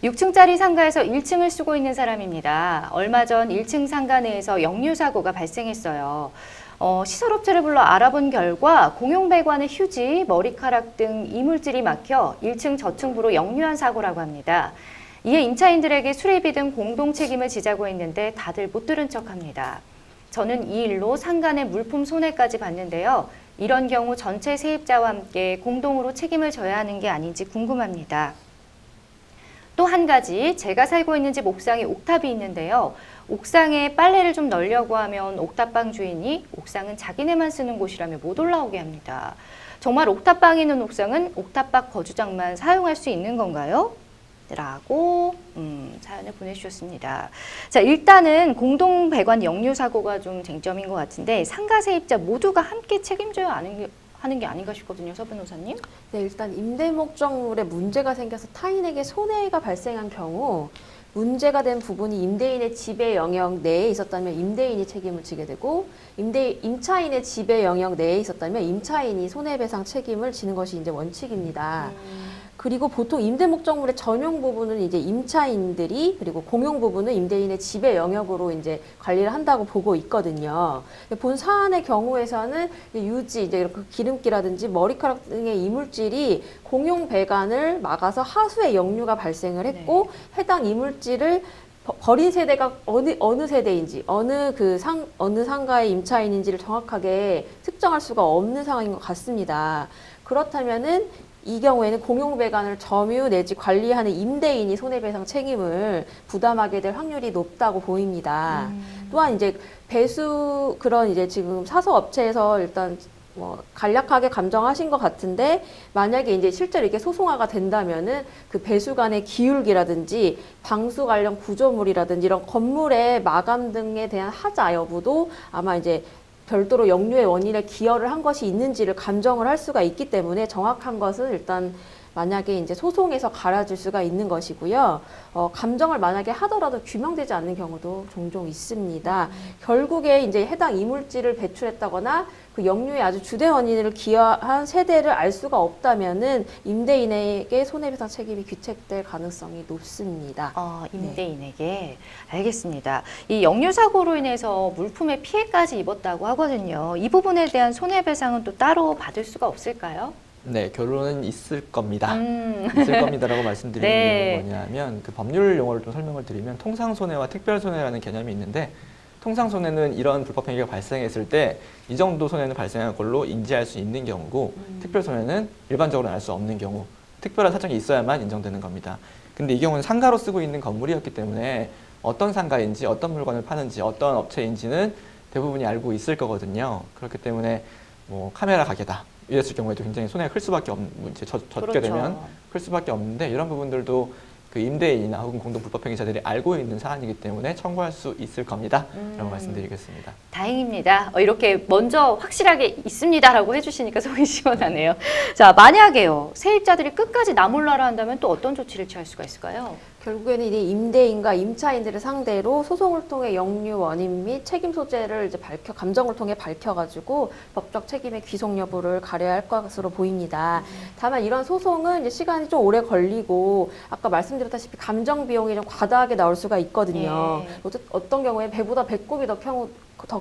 6층짜리 상가에서 1층을 쓰고 있는 사람입니다. 얼마 전 1층 상가 내에서 역류사고가 발생했어요. 시설업체를 불러 알아본 결과 공용배관의 휴지, 머리카락 등 이물질이 막혀 1층 저층부로 역류한 사고라고 합니다. 이에 임차인들에게 수리비 등 공동 책임을 지자고 했는데 다들 못 들은 척합니다. 저는 이 일로 상가 내 물품 손해까지 봤는데요. 이런 경우 전체 세입자와 함께 공동으로 책임을 져야 하는 게 아닌지 궁금합니다. 또 한 가지, 제가 살고 있는 집 옥상에 옥탑이 있는데요. 옥상에 빨래를 좀 널려고 하면 옥탑방 주인이 옥상은 자기네만 쓰는 곳이라며 못 올라오게 합니다. 정말 옥탑방에 있는 옥상은 옥탑방 거주장만 사용할 수 있는 건가요? 라고 사연을 보내주셨습니다. 자, 일단은 공동배관 역류사고가 좀 쟁점인 것 같은데 상가 세입자 모두가 함께 책임져야 하는 게 아닌가 싶거든요. 서 변호사님. 네, 일단 임대 목적물에 문제가 생겨서 타인에게 손해가 발생한 경우 문제가 된 부분이 임대인의 지배 영역 내에 있었다면 임대인이 책임을 지게 되고 임차인의 지배 영역 내에 있었다면 임차인이 손해배상 책임을 지는 것이 이제 원칙입니다. 그리고 보통 임대 목적물의 전용 부분은 이제 임차인들이 그리고 공용 부분은 임대인의 지배 영역으로 이제 관리를 한다고 보고 있거든요. 본 사안의 경우에서는 유지, 이제 이렇게 기름기라든지 머리카락 등의 이물질이 공용 배관을 막아서 하수에 역류가 발생을 했고 해당 이물질을 버린 세대가 어느 세대인지 어느 상가의 임차인인지를 정확하게 특정할 수가 없는 상황인 것 같습니다. 그렇다면은 이 경우에는 공용배관을 점유 내지 관리하는 임대인이 손해배상 책임을 부담하게 될 확률이 높다고 보입니다. 또한 이제 그런 이제 지금 사서업체에서 일단 간략하게 감정하신 것 같은데 만약에 이제 실제로 이게 소송화가 된다면은 그 배수관의 기울기라든지 방수 관련 구조물이라든지 이런 건물의 마감 등에 대한 하자 여부도 아마 이제 별도로 역류의 원인에 기여를 한 것이 있는지를 감정을 할 수가 있기 때문에 정확한 것은 일단 만약에 이제 소송에서 갈아질 수가 있는 것이고요. 감정을 만약에 하더라도 규명되지 않는 경우도 종종 있습니다. 결국에 이제 해당 이물질을 배출했다거나 그 역류의 아주 주된 원인을 기여한 세대를 알 수가 없다면은 임대인에게 손해배상 책임이 귀책될 가능성이 높습니다. 임대인에게. 네. 알겠습니다. 이 역류 사고로 인해서 물품에 피해까지 입었다고 하거든요. 이 부분에 대한 손해배상은 또 따로 받을 수가 없을까요? 네, 결론은 있을 겁니다. 있을 겁니다라고 말씀드리는 네. 이유는 뭐냐면 그 법률 용어를 좀 설명을 드리면 통상손해와 특별손해라는 개념이 있는데 통상손해는 이런 불법행위가 발생했을 때 이 정도 손해는 발생한 걸로 인지할 수 있는 경우고 특별손해는 일반적으로는 알 수 없는 경우 특별한 사정이 있어야만 인정되는 겁니다. 근데 이 경우는 상가로 쓰고 있는 건물이었기 때문에 어떤 상가인지 어떤 물건을 파는지 어떤 업체인지는 대부분이 알고 있을 거거든요. 그렇기 때문에 뭐 카메라 가게다 이랬을 경우에도 굉장히 손해가 클 수밖에 없는, 이제 젖게 되면 클 수밖에 없는데 이런 부분들도 그 임대인이나 혹은 공동 불법행위자들이 알고 있는 사안이기 때문에 청구할 수 있을 겁니다. 라고 말씀드리겠습니다. 다행입니다. 이렇게 먼저 확실하게 있습니다라고 해주시니까 속이 시원하네요. 자, 만약에요. 세입자들이 끝까지 나 몰라라 한다면 또 어떤 조치를 취할 수가 있을까요? 결국에는 이제 임대인과 임차인들을 상대로 소송을 통해 역류 원인 및 책임 소재를 이제 감정을 통해 밝혀가지고 법적 책임의 귀속 여부를 가려야 할 것으로 보입니다. 다만 이런 소송은 이제 시간이 좀 오래 걸리고 아까 말씀드렸다시피 감정 비용이 좀 과다하게 나올 수가 있거든요. 어떤 경우에 배보다 배꼽이 더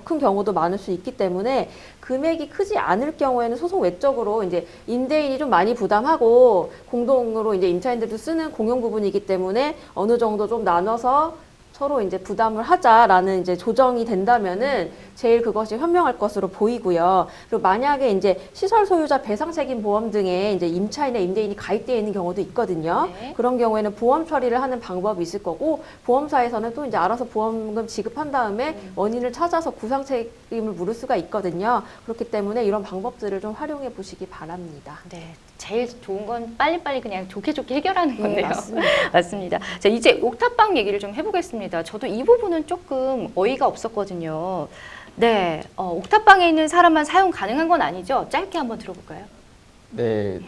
큰 경우도 많을 수 있기 때문에 금액이 크지 않을 경우에는 소송 외적으로 이제 임대인이 좀 많이 부담하고 공동으로 이제 임차인들도 쓰는 공용 부분이기 때문에 어느 정도 좀 나눠서 서로 이제 부담을 하자라는 이제 조정이 된다면은 제일 그것이 현명할 것으로 보이고요. 그리고 만약에 이제 시설 소유자 배상 책임 보험 등에 이제 임차인이나 임대인이 가입되어 있는 경우도 있거든요. 그런 경우에는 보험 처리를 하는 방법이 있을 거고 보험사에서는 또 이제 알아서 보험금 지급한 다음에 원인을 찾아서 구상 책임을 물을 수가 있거든요. 그렇기 때문에 이런 방법들을 좀 활용해 보시기 바랍니다. 네. 제일 좋은 건 빨리빨리 그냥 좋게 해결하는 건데요. 맞습니다. 맞습니다. 자, 이제 옥탑방 얘기를 좀 해보겠습니다. 저도 이 부분은 조금 어이가 없었거든요. 네, 옥탑방에 있는 사람만 사용 가능한 건 아니죠? 짧게 한번 들어볼까요? 네,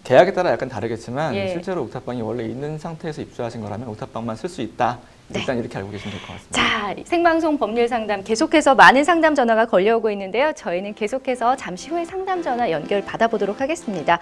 계약에 따라 약간 다르겠지만 예. 실제로 옥탑방이 원래 있는 상태에서 입주하신 거라면 옥탑방만 쓸 수 있다. 일단 이렇게 알고 계시면 될 것 같습니다. 자, 생방송 법률 상담 계속해서 많은 상담 전화가 걸려오고 있는데요. 저희는 계속해서 잠시 후에 상담 전화 연결 받아보도록 하겠습니다.